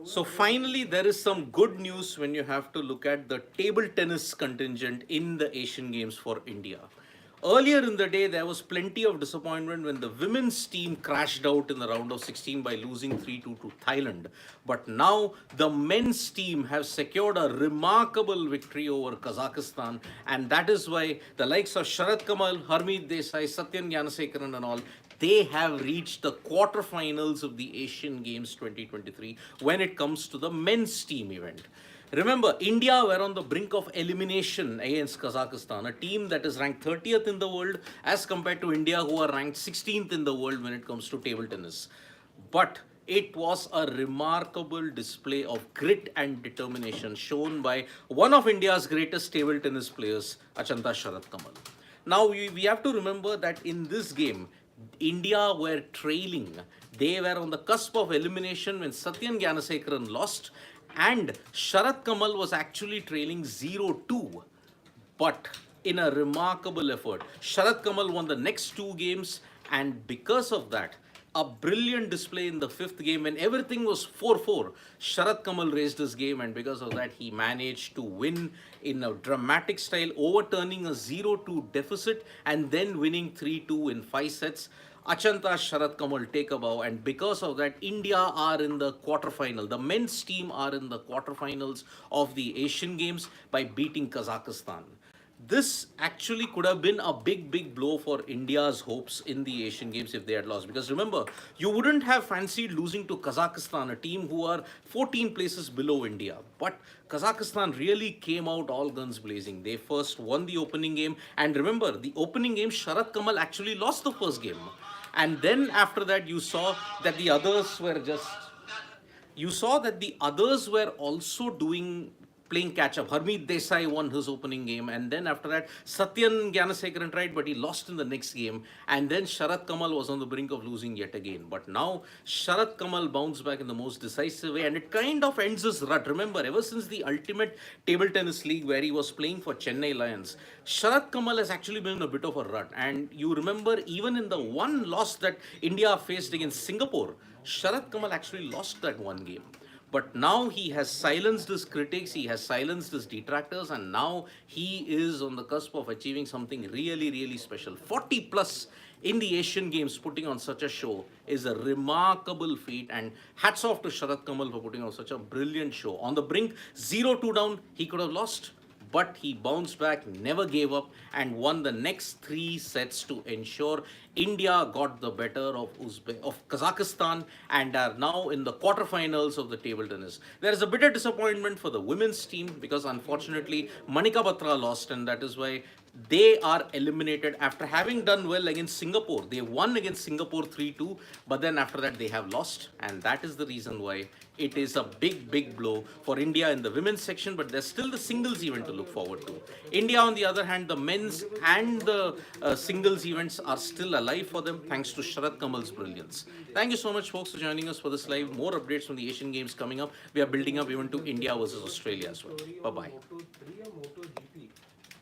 So finally, there is some good news when you have to look at the table tennis contingent in the Asian Games for India. Earlier in the day, there was plenty of disappointment when the women's team crashed out in the round of 16 by losing 3-2 to Thailand. But now the men's team have secured a remarkable victory over Kazakhstan, and that is why the likes of Sharat Kamal, Harmeet Desai, Satyan Gyanasekaran, and all, they have reached the quarterfinals of the Asian Games 2023 when it comes to the men's team event. Remember, India were on the brink of elimination against Kazakhstan, a team that is ranked 30th in the world as compared to India, who are ranked 16th in the world when it comes to table tennis. But it was a remarkable display of grit and determination shown by one of India's greatest table tennis players, Achanta Sharat Kamal. Now, we have to remember that in this game, India were trailing. They were on the cusp of elimination when Satyan Gyanasekaran lost, and Sharat Kamal was actually trailing 0-2. But in a remarkable effort, Sharat Kamal won the next two games, and because of that, a brilliant display in the fifth game when everything was 4-4. Sharat Kamal raised his game, and because of that, he managed to win in a dramatic style, overturning a 0-2 deficit and then winning 3-2 in 5 sets. Achanta Sharat Kamal take a bow, and because of that, India are in the quarterfinal. The men's team are in the quarterfinals of the Asian Games by beating Kazakhstan. This actually could have been a big blow for India's hopes in the Asian Games if they had lost. Because remember, you wouldn't have fancied losing to Kazakhstan, a team who are 14 places below India. But Kazakhstan really came out all guns blazing. They first won the opening game. And remember, the opening game, Sharat Kamal actually lost the first game. And then after that, you saw that the others were also doing playing catch up. Harmeet Desai won his opening game, and then after that, Satyan Gyanasekaran tried, but he lost in the next game. And then Sharat Kamal was on the brink of losing yet again. But now Sharat Kamal bounced back in the most decisive way, and it kind of ends his rut. Remember, ever since the Ultimate Table Tennis League, where he was playing for Chennai Lions, Sharat Kamal has actually been in a bit of a rut. And you remember, even in the one loss that India faced against Singapore, Sharat Kamal actually lost that one game. But now he has silenced his critics, he has silenced his detractors, and now he is on the cusp of achieving something really special. 40 plus in the Asian Games, putting on such a show is a remarkable feat, and hats off to Sharat Kamal for putting on such a brilliant show. On the brink, 0-2 down, he could have lost, but he bounced back, never gave up, and won the next 3 sets to ensure India got the better of Kazakhstan and are now in the quarterfinals of the table tennis. There is a bitter disappointment for the women's team because unfortunately Manika Batra lost, and that is why they are eliminated after having done well against Singapore. They won against Singapore 3-2, but then after that they have lost, and that is the reason why it is a big blow for India in the women's section. But there's still the singles event to look forward to. India, on the other hand, the men's and the singles events are still alive for them thanks to Sharat Kamal's brilliance. Thank you so much, folks, for joining us for this live. More updates from the Asian Games coming up. We are building up even to India versus Australia as well. Bye bye.